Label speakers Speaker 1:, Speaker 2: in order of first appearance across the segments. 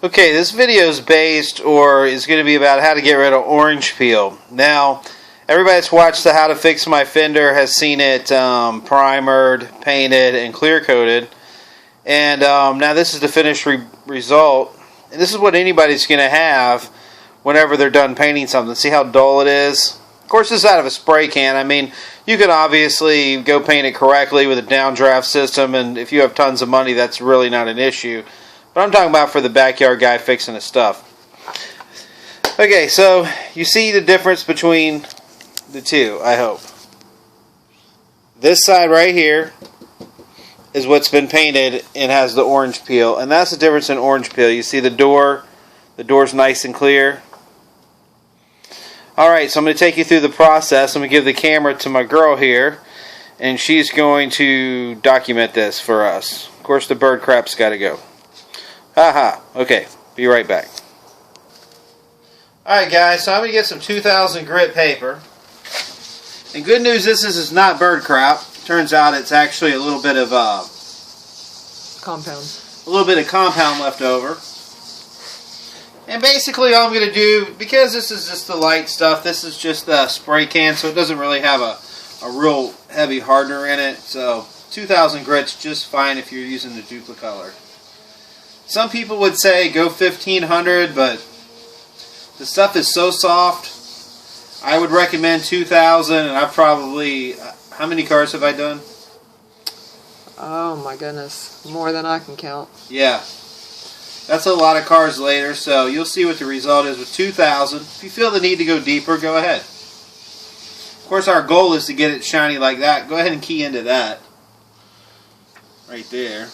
Speaker 1: Okay, this video is based, or is going to be about how to get rid of orange peel. Now, everybody that's watched the How to Fix My Fender has seen it primered, painted, and clear coated. And now this is the finished result. And this is what anybody's going to have whenever they're done painting something. See how dull it is? Of course, this is out of a spray can. I mean, you can obviously go paint it correctly with a downdraft system, and if you have tons of money, that's really not an issue. But I'm talking about for the backyard guy fixing his stuff. Okay, so you see the difference between the two, I hope. This side right here is what's been painted and has the orange peel, and that's the difference in orange peel. You see the door's nice and clear. Alright, so I'm going to take you through the process. I'm going to give the camera to my girl here, and she's going to document this for us. Of course, the bird crap's got to go. Haha. Okay, be right back. Alright guys, so I'm going to get some 2000 grit paper. And good news, this is not bird crap. Turns out it's actually a little bit of
Speaker 2: compound.
Speaker 1: A little bit of compound left over. And basically all I'm going to do, because this is just the light stuff, this is just the spray can, so it doesn't really have a real heavy hardener in it. So 2000 grit's just fine if you're using the Duplicolor. Some people would say go 1500, but the stuff is so soft. I would recommend 2000, and I've probably, how many cars have I done?
Speaker 2: Oh my goodness, more than I can count.
Speaker 1: Yeah, that's a lot of cars later, so you'll see what the result is with 2000. If you feel the need to go deeper, go ahead. Of course, our goal is to get it shiny like that. Go ahead and key into that. Right there.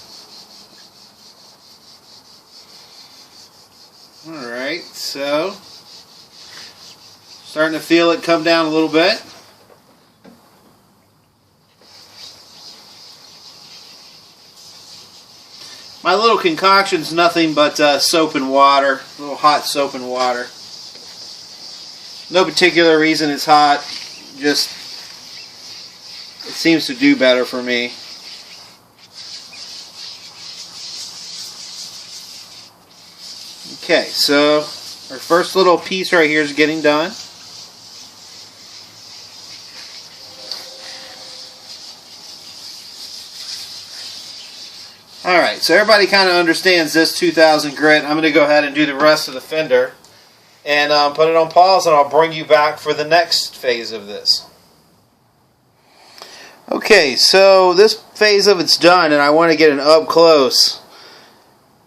Speaker 1: Alright, so starting to feel it come down a little bit. My little concoction's nothing but soap and water, a little hot soap and water. No particular reason it's hot, just it seems to do better for me. Okay, so our first little piece right here is getting done. Alright, so everybody kind of understands this 2000 grit. I'm going to go ahead and do the rest of the fender and put it on pause, and I'll bring you back for the next phase of this. Okay, so this phase of it's done, and I want to get an up close.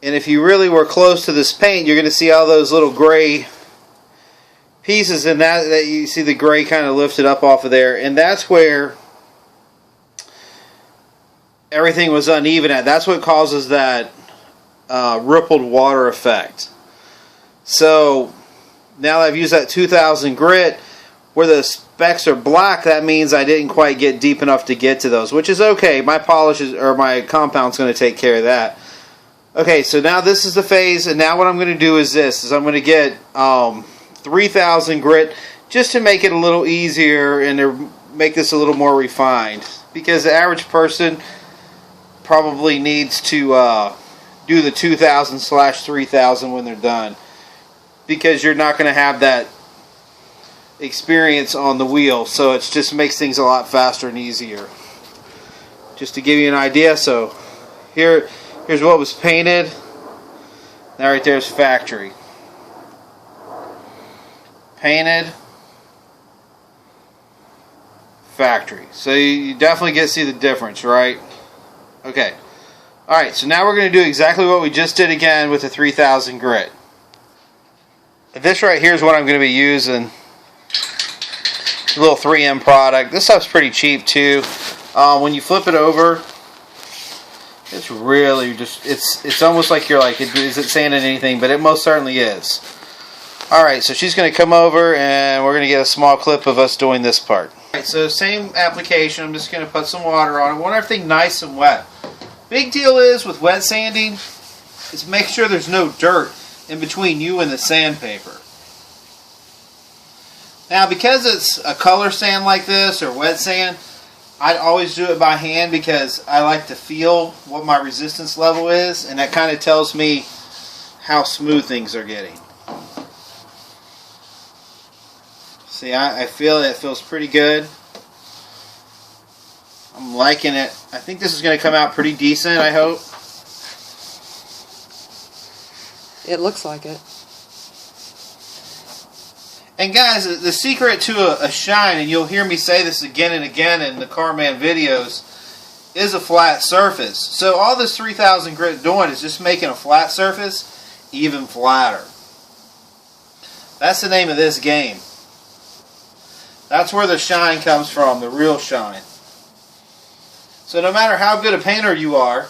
Speaker 1: And if you really were close to this paint, you're going to see all those little gray pieces in that you see the gray kind of lifted up off of there. And that's where everything was uneven at. That's what causes that rippled water effect. So now that I've used that 2000 grit, where the specks are black, that means I didn't quite get deep enough to get to those, which is okay. My polishes or my compound's going to take care of that. Okay, so now this is the phase, and now what I'm going to do is this, I'm going to get 3000 grit just to make it a little easier and to make this a little more refined, because the average person probably needs to do the 2000/3000 when they're done, because you're not going to have that experience on the wheel, so it just makes things a lot faster and easier. Just to give you an idea, so here's what was painted. That right there is factory. Painted. Factory. So you definitely see the difference, right? Okay. Alright, so now we're going to do exactly what we just did again with the 3000 grit. This right here is what I'm going to be using. A little 3M product. This stuff's pretty cheap too. When you flip it over, it's really just, it's almost like you're like, is it sanding anything? But it most certainly is. Alright, so she's going to come over and we're going to get a small clip of us doing this part. Alright, so same application. I'm just going to put some water on it. I want everything nice and wet. Big deal is with wet sanding is make sure there's no dirt in between you and the sandpaper. Now, because it's a color sand like this or wet sand, I always do it by hand because I like to feel what my resistance level is, and that kind of tells me how smooth things are getting. See, I feel it feels pretty good. I'm liking it. I think this is going to come out pretty decent, I hope.
Speaker 2: It looks like it.
Speaker 1: And guys, the secret to a shine, and you'll hear me say this again and again in the Carman videos, is a flat surface. So all this 3000 grit doing is just making a flat surface even flatter. That's the name of this game. That's where the shine comes from, the real shine. So no matter how good a painter you are,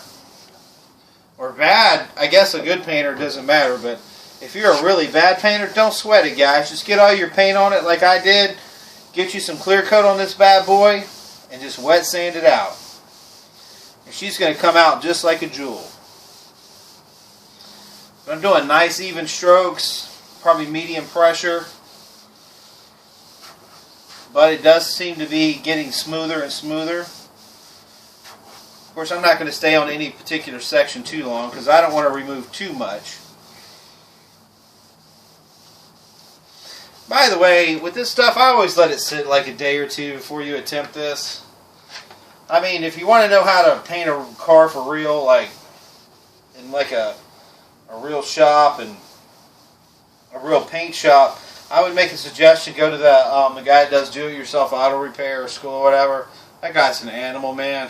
Speaker 1: or bad, I guess a good painter doesn't matter, but if you're a really bad painter, don't sweat it, guys. Just get all your paint on it like I did. Get you some clear coat on this bad boy, and just wet sand it out. And she's going to come out just like a jewel. I'm doing nice even strokes, probably medium pressure. But it does seem to be getting smoother and smoother. Of course, I'm not going to stay on any particular section too long because I don't want to remove too much. By the way, with this stuff, I always let it sit like a day or two before you attempt this. I mean, if you want to know how to paint a car for real, like in like a real shop and a real paint shop, I would make a suggestion, go to the guy that does do-it-yourself auto repair or school or whatever. That guy's an animal, man.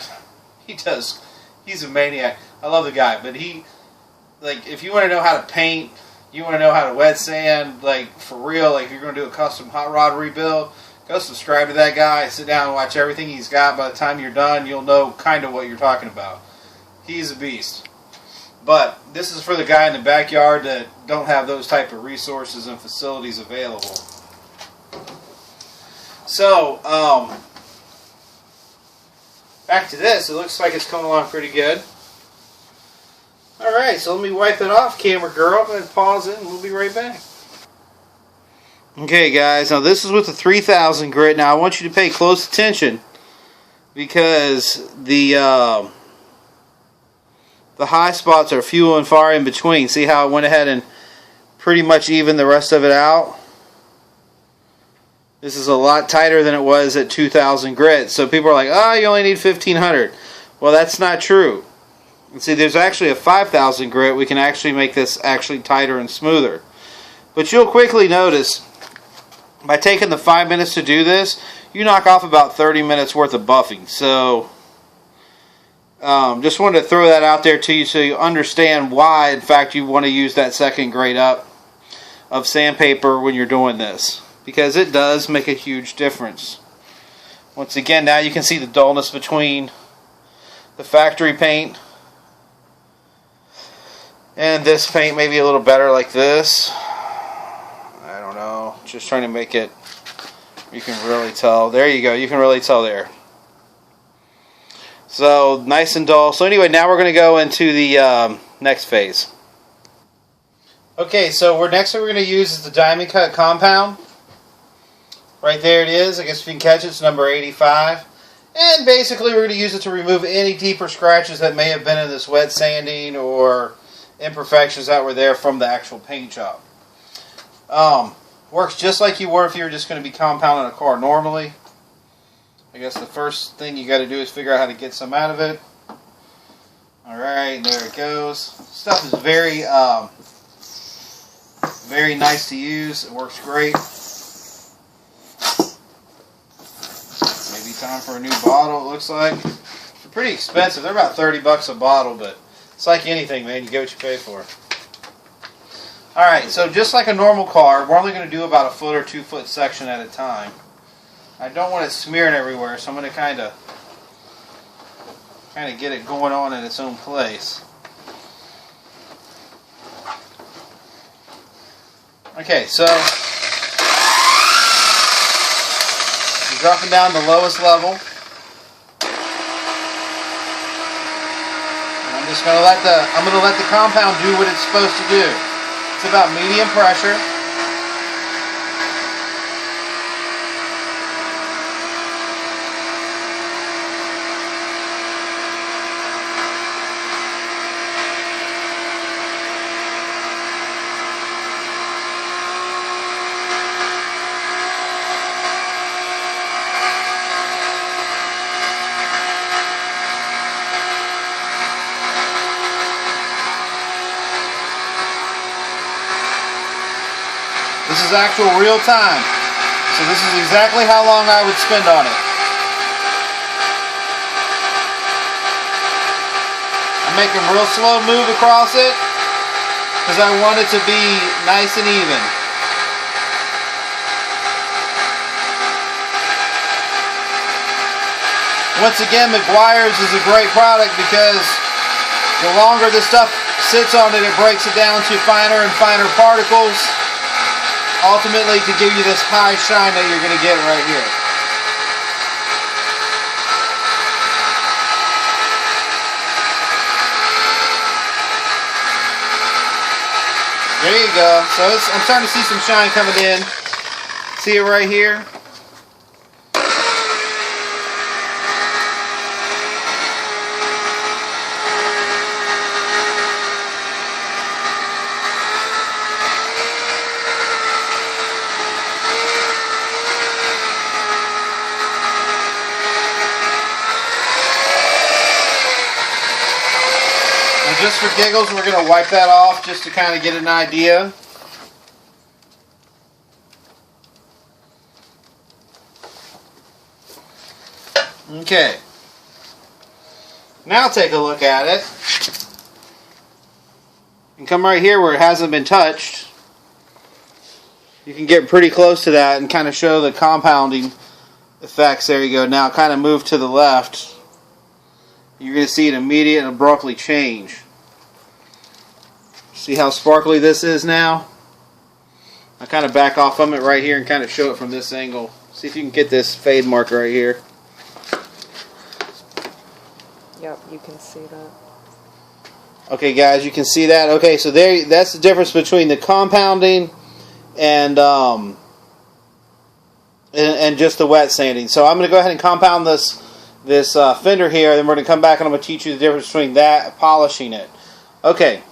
Speaker 1: He's a maniac. I love the guy, but if you want to know how to paint, you want to know how to wet sand, like for real, like if you're going to do a custom hot rod rebuild, go subscribe to that guy, sit down and watch everything he's got. By the time you're done, you'll know kind of what you're talking about. He's a beast. But this is for the guy in the backyard that don't have those type of resources and facilities available. So, back to this. It looks like it's coming along pretty good. Alright, so let me wipe it off, camera girl. I'm going to pause it and we'll be right back. Okay, guys. Now, this is with the 3000 grit. Now, I want you to pay close attention because the high spots are few and far in between. See how it went ahead and pretty much evened the rest of it out? This is a lot tighter than it was at 2000 grit. So people are like, oh, you only need 1500. Well, that's not true. And see, there's actually a 5000 grit. We can actually make this actually tighter and smoother. But you'll quickly notice, by taking the 5 minutes to do this, you knock off about 30 minutes worth of buffing. So, just wanted to throw that out there to you so you understand why, in fact, you want to use that second grade up of sandpaper when you're doing this. Because it does make a huge difference. Once again, now you can see the dullness between the factory paint and this paint. Maybe a little better like this. I don't know. Just trying to make it, you can really tell. There you go. You can really tell there. So, nice and dull. So anyway, now we're going to go into the next phase. Okay, so next what we're going to use is the diamond cut compound. Right there it is. I guess if you can catch it, it's number 85. And basically we're going to use it to remove any deeper scratches that may have been in this wet sanding or imperfections that were there from the actual paint job. Works just like you were if you were just going to be compounding a car normally. I guess the first thing you got to do is figure out how to get some out of it. Alright, there it goes. Stuff is very nice to use. It works great. Maybe time for a new bottle, it looks like. They're pretty expensive. They're about 30 bucks a bottle, but it's like anything, man. You get what you pay for. Alright, so just like a normal car, we're only going to do about a foot or 2 foot section at a time. I don't want it smearing everywhere, so I'm going to kind of get it going on in its own place. Okay, so we're dropping down to the lowest level. And I'm just going to let the compound do what it's supposed to do. It's about medium pressure. This is actual real time. So this is exactly how long I would spend on it. I make a real slow move across it because I want it to be nice and even. Once again, Meguiars is a great product because the longer the stuff sits on it, it breaks it down to finer and finer particles, ultimately to give you this high shine that you're going to get right here. There you go. So I'm starting to see some shine coming in. See it right here? Just for giggles, we're going to wipe that off just to kind of get an idea. Okay. Now take a look at it. And come right here where it hasn't been touched. You can get pretty close to that and kind of show the compounding effects. There you go. Now kind of move to the left. You're going to see an immediate and abruptly change. See how sparkly this is now? I kind of back off from it right here and kind of show it from this angle. See if you can get this fade mark right here.
Speaker 2: Yep, you can see that.
Speaker 1: Okay guys, you can see that. Okay, so there, that's the difference between the compounding and just the wet sanding. So I'm going to go ahead and compound this fender here, then we're going to come back and I'm going to teach you the difference between that and polishing it. Okay.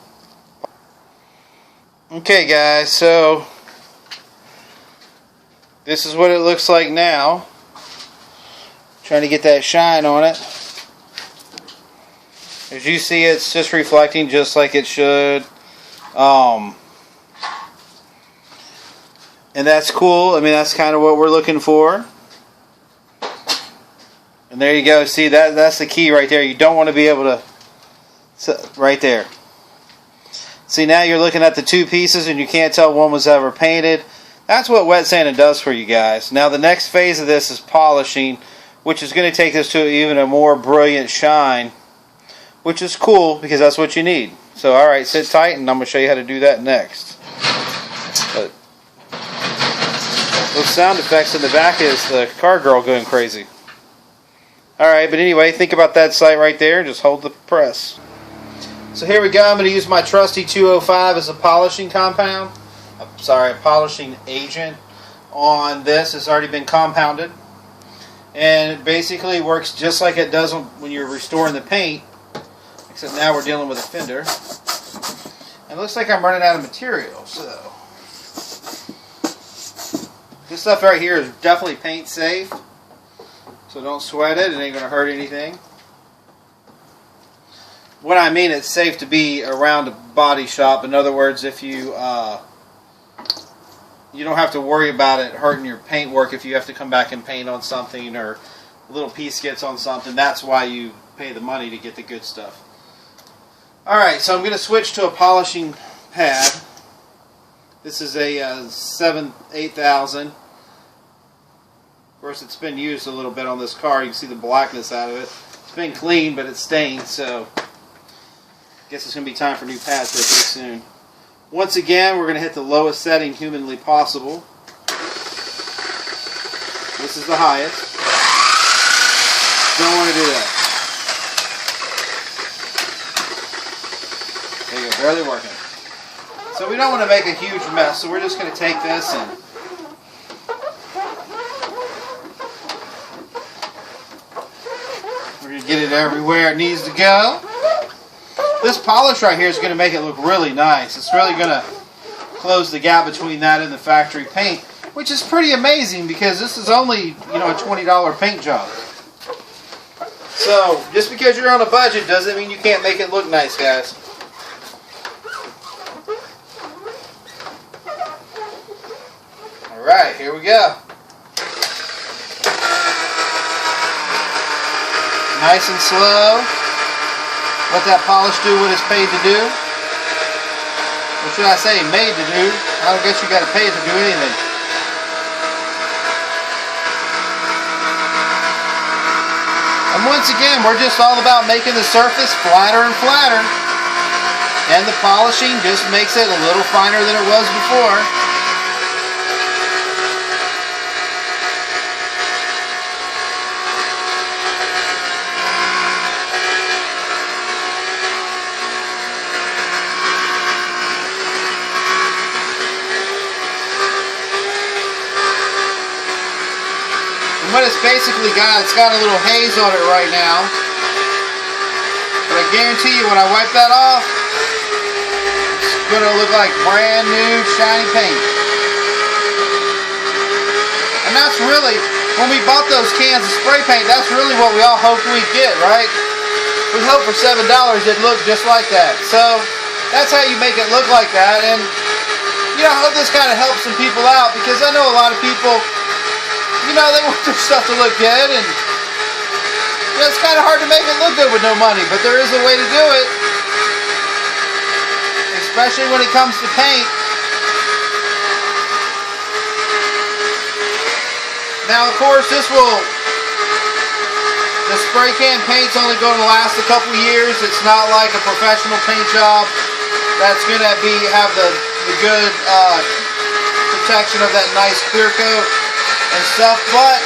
Speaker 1: Okay guys, so this is what it looks like now. Trying to get that shine on it. As you see, it's just reflecting just like it should. And that's cool. I mean, that's kind of what we're looking for. And there you go. See, that's the key right there. You don't want to be able to... Right there. See, now you're looking at the two pieces and you can't tell one was ever painted. That's what wet sanding does for you guys. Now the next phase of this is polishing, which is going to take this to even a more brilliant shine, which is cool because that's what you need. So alright, sit tight and I'm going to show you how to do that next. But those sound effects in the back is the car girl going crazy. Alright, but anyway, think about that sight right there. Just hold the press. So here we go. I'm going to use my trusty 205 as a polishing compound. A polishing agent on this. It's already been compounded. And it basically works just like it does when you're restoring the paint. Except now we're dealing with a fender. And it looks like I'm running out of material. So this stuff right here is definitely paint safe. So don't sweat it. It ain't going to hurt anything. What I mean, it's safe to be around a body shop. In other words, if you you don't have to worry about it hurting your paint work if you have to come back and paint on something or a little piece gets on something. That's why you pay the money to get the good stuff. Alright, so I'm going to switch to a polishing pad. This is a 8000. Of course, it's been used a little bit on this car. You can see the blackness out of it. It's been cleaned, but it's stained, so guess it's going to be time for new pads here pretty soon. Once again, we're going to hit the lowest setting humanly possible. This is the highest. Don't want to do that. There you go, barely working. So we don't want to make a huge mess, so we're just going to take this and we're going to get it everywhere it needs to go. This polish right here is going to make it look really nice. It's really going to close the gap between that and the factory paint, which is pretty amazing because this is only, you know, a $20 paint job. So just because you're on a budget doesn't mean you can't make it look nice, guys. Alright, here we go. Nice and slow. Let that polish do what it's paid to do. Or should I say made to do? I don't guess you got to pay it to do anything. And once again, we're just all about making the surface flatter and flatter. And the polishing just makes it a little finer than it was before. What it's basically got, it's got a little haze on it right now. But I guarantee you when I wipe that off, it's going to look like brand new shiny paint. And that's really, when we bought those cans of spray paint, that's really what we all hoped we'd get, right? We hoped for $7 it'd look just like that. So that's how you make it look like that. And you know, I hope this kind of helps some people out, because I know a lot of people, you know, they want their stuff to look good, and you know, it's kind of hard to make it look good with no money, but there is a way to do it, especially when it comes to paint. Now, of course, the spray can paint's only going to last a couple years. It's not like a professional paint job that's going to have the good protection of that nice clear coat and stuff, but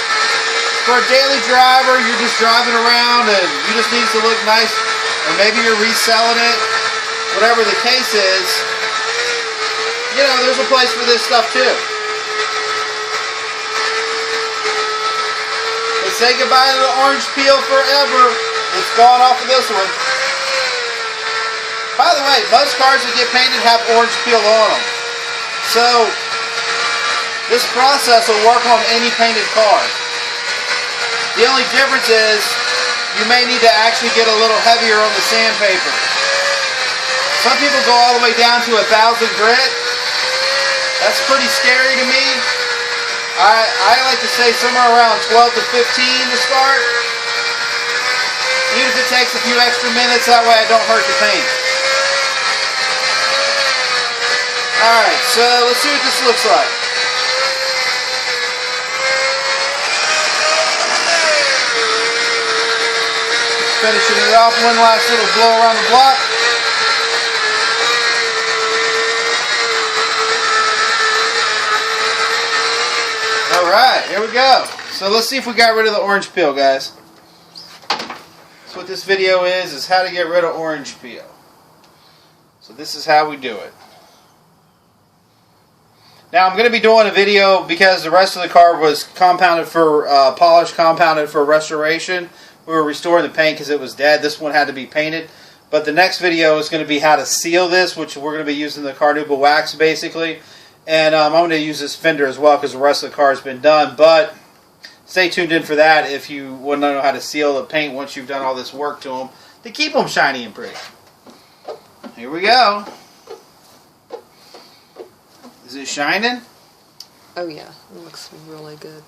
Speaker 1: for a daily driver, you're just driving around and you just need to look nice, or maybe you're reselling it, whatever the case is, you know, there's a place for this stuff too. But say goodbye to the orange peel forever. It's gone off of this one. By the way, most cars that get painted have orange peel on them. So this process will work on any painted car. The only difference is you may need to actually get a little heavier on the sandpaper. Some people go all the way down to 1,000 grit. That's pretty scary to me. I like to say somewhere around 12 to 15 to start. Even if it takes a few extra minutes, that way I don't hurt the paint. Alright, so let's see what this looks like. Finishing it off, one last little blow around the block. Alright, here we go. So let's see if we got rid of the orange peel, guys. So what this video is how to get rid of orange peel. So this is how we do it. Now I'm going to be doing a video because the rest of the car was compounded for polish, compounded for restoration. We were restoring the paint because it was dead. This one had to be painted. But the next video is going to be how to seal this, which we're going to be using the carnauba wax basically. And I'm going to use this fender as well because the rest of the car has been done. But stay tuned in for that if you want to know how to seal the paint once you've done all this work to them to keep them shiny and pretty. Here we go. Is it shining?
Speaker 2: Oh yeah, it looks really good.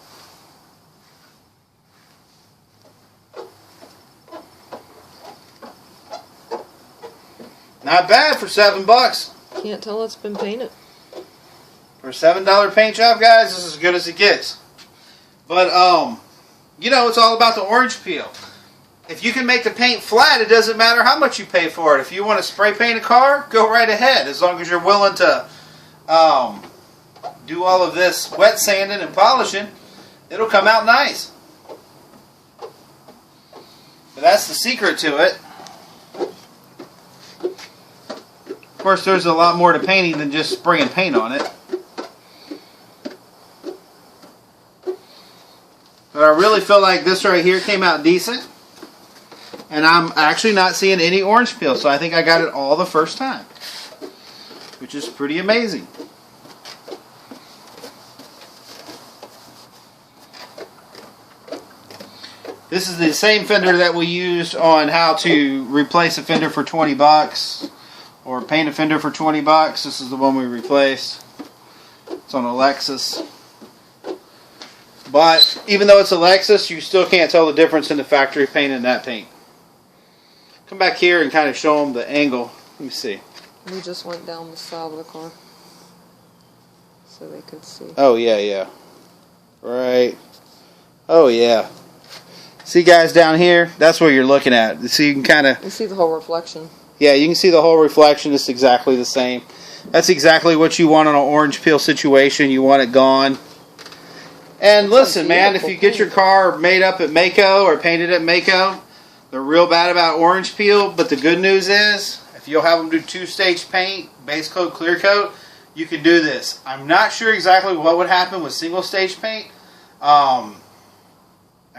Speaker 1: Not bad for $7.
Speaker 2: Can't tell it's been painted.
Speaker 1: For a $7 paint job, guys, this is as good as it gets. But, you know, it's all about the orange peel. If you can make the paint flat, it doesn't matter how much you pay for it. If you want to spray paint a car, go right ahead. As long as you're willing to do all of this wet sanding and polishing, it'll come out nice. But that's the secret to it. Of course, there's a lot more to painting than just spraying paint on it. But I really feel like this right here came out decent. And I'm actually not seeing any orange peel, so I think I got it all the first time. Which is pretty amazing. This is the same fender that we used on how to replace a fender for 20 bucks. Or paint a fender for 20 bucks. This is the one we replaced. It's on a Lexus. But even though it's a Lexus, you still can't tell the difference in the factory paint and that paint. Come back here and kind of show them the angle. Let me see.
Speaker 2: We just went down the side of the car so they could see.
Speaker 1: Oh, yeah, yeah. Right. Oh, yeah. See, guys, down here? That's what you're looking at. So you can kind of...
Speaker 2: You see the whole reflection.
Speaker 1: Yeah, you can see the whole reflection. It's exactly the same. That's exactly what you want on an orange peel situation. You want it gone. And listen, man, if you get your car made up at Maaco or painted at Maaco, they're real bad about orange peel. But the good news is, if you'll have them do two-stage paint, base coat, clear coat, you can do this. I'm not sure exactly what would happen with single-stage paint. I'm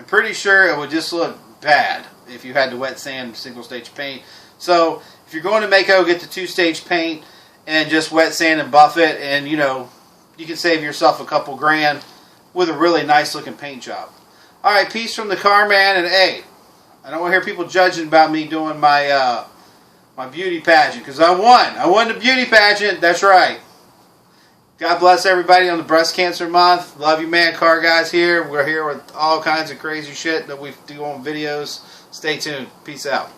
Speaker 1: pretty sure it would just look bad if you had to wet sand single-stage paint. So if you're going to Maaco, get the two-stage paint and just wet sand and buff it, and you know, you can save yourself a couple grand with a really nice looking paint job. Alright, peace from the car man, and hey, I don't want to hear people judging about me doing my my beauty pageant, because I won the beauty pageant. That's right. God bless everybody on the breast cancer month. Love you, man. Car guys here. We're here with all kinds of crazy shit that we do on videos. Stay tuned. Peace out.